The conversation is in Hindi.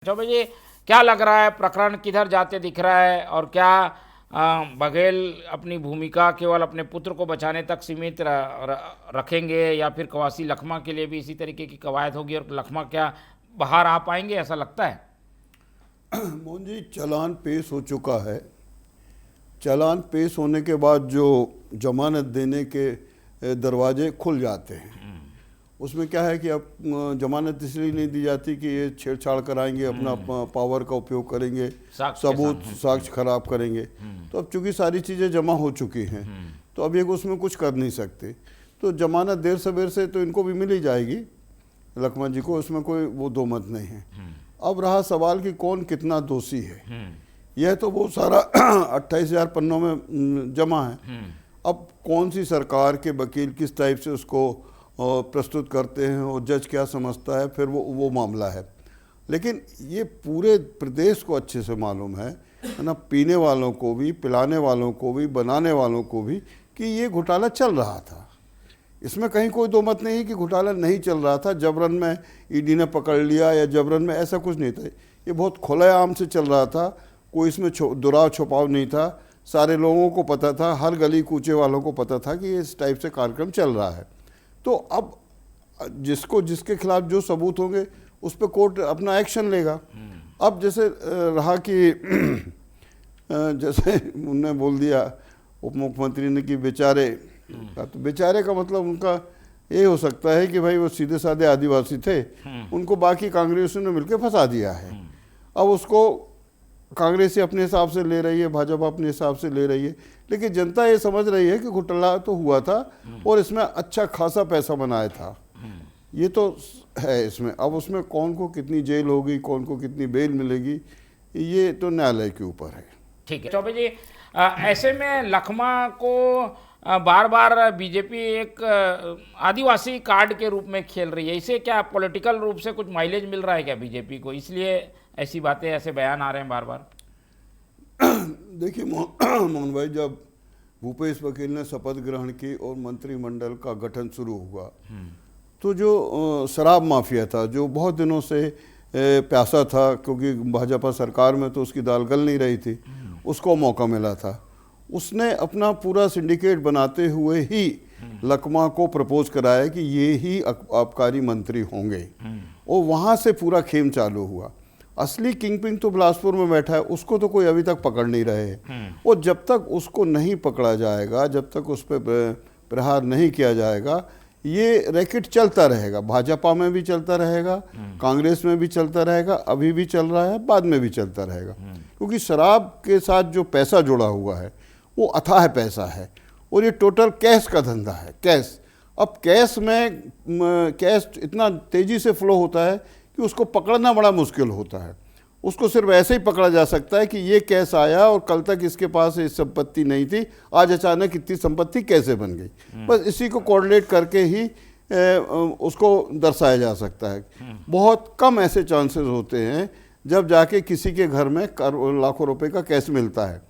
चौबे जी, क्या लग रहा है, प्रकरण किधर जाते दिख रहा है और क्या बघेल अपनी भूमिका केवल अपने पुत्र को बचाने तक सीमित रखेंगे या फिर कवासी लखमा के लिए भी इसी तरीके की कवायद होगी और लखमा क्या बाहर आ पाएंगे, ऐसा लगता है? मोहन जी, चालान पेश हो चुका है। चालान पेश होने के बाद जो जमानत देने के दरवाजे खुल जाते हैं। उसमें क्या है कि अब जमानत इसलिए नहीं दी जाती कि ये छेड़छाड़ कराएंगे, अपना पावर का उपयोग करेंगे, सबूत साक्ष्य खराब करेंगे। तो अब चूंकि सारी चीज़ें जमा हो चुकी हैं तो अब ये उसमें कुछ कर नहीं सकते। तो जमानत देर सवेर से तो इनको भी मिल ही जाएगी, लखमा जी को, उसमें कोई वो दो मत नहीं है। अब रहा सवाल कि कौन कितना दोषी है, यह तो वो सारा 28,000 पन्नों में जमा है। अब कौन सी सरकार के वकील किस टाइप से उसको प्रस्तुत करते हैं और जज क्या समझता है, फिर वो मामला है। लेकिन ये पूरे प्रदेश को अच्छे से मालूम है ना, पीने वालों को भी, पिलाने वालों को भी, बनाने वालों को भी, कि ये घोटाला चल रहा था। इसमें कहीं कोई दो मत नहीं कि घोटाला नहीं चल रहा था, जबरन में ईडी ने पकड़ लिया या जबरन में, ऐसा कुछ नहीं था। ये बहुत खुलेआम से चल रहा था, कोई इसमें दुराव छुपाव नहीं था। सारे लोगों को पता था, हर गली कूचे वालों को पता था कि इस टाइप से कार्यक्रम चल रहा है। तो अब जिसके खिलाफ जो सबूत होंगे उस पर कोर्ट अपना एक्शन लेगा। अब जैसे रहा कि जैसे उन्होंने बोल दिया उप मुख्यमंत्री ने कि बेचारे, तो बेचारे का मतलब उनका ये हो सकता है कि भाई वो सीधे साधे आदिवासी थे, उनको बाकी कांग्रेसियों ने मिलकर फंसा दिया है। अब उसको कांग्रेस अपने हिसाब से ले रही है, भाजपा अपने हिसाब से ले रही है, लेकिन जनता ये समझ रही है कि घोटाला तो हुआ था और इसमें अच्छा खासा पैसा बनाया था। ये तो है इसमें। अब उसमें कौन को कितनी जेल होगी, कौन को कितनी बेल मिलेगी, ये तो न्यायालय के ऊपर है। ठीक है चौबे जी, ऐसे में लखमा को बार बार बीजेपी एक आदिवासी कार्ड के रूप में खेल रही है। इसे क्या पॉलिटिकल रूप से कुछ माइलेज मिल रहा है क्या बीजेपी को, इसलिए ऐसी बातें, ऐसे बयान आ रहे हैं बार बार? देखिए मोहन भाई, जब भूपेश बघेल ने शपथ ग्रहण की और मंत्रिमंडल का गठन शुरू हुआ तो जो शराब माफिया था, जो बहुत दिनों से प्यासा था, क्योंकि भाजपा सरकार में तो उसकी दाल गल नहीं रही थी, उसको मौका मिला था। उसने अपना पूरा सिंडिकेट बनाते हुए ही लखमा को प्रपोज कराया कि ये ही आबकारी मंत्री होंगे, और वहाँ से पूरा खेम चालू हुआ। असली किंगपिन तो बिलासपुर में बैठा है, उसको तो कोई अभी तक पकड़ नहीं रहे हैं। और जब तक उसको नहीं पकड़ा जाएगा, जब तक उस पर प्रहार नहीं किया जाएगा, ये रैकेट चलता रहेगा। भाजपा में भी चलता रहेगा, कांग्रेस में भी चलता रहेगा, अभी भी चल रहा है, बाद में भी चलता रहेगा। क्योंकि शराब के साथ जो पैसा जुड़ा हुआ है वो अथाह पैसा है, और ये टोटल कैश का धंधा है। कैश, अब कैश में कैश इतना तेजी से फ्लो होता है कि उसको पकड़ना बड़ा मुश्किल होता है। उसको सिर्फ ऐसे ही पकड़ा जा सकता है कि ये कैश आया और कल तक इसके पास ये संपत्ति नहीं थी, आज अचानक इतनी संपत्ति कैसे बन गई। बस इसी को कोऑर्डिनेट करके ही उसको दर्शाया जा सकता है। बहुत कम ऐसे चांसेस होते हैं जब जाके किसी के घर में लाखों रुपए का कैश मिलता है।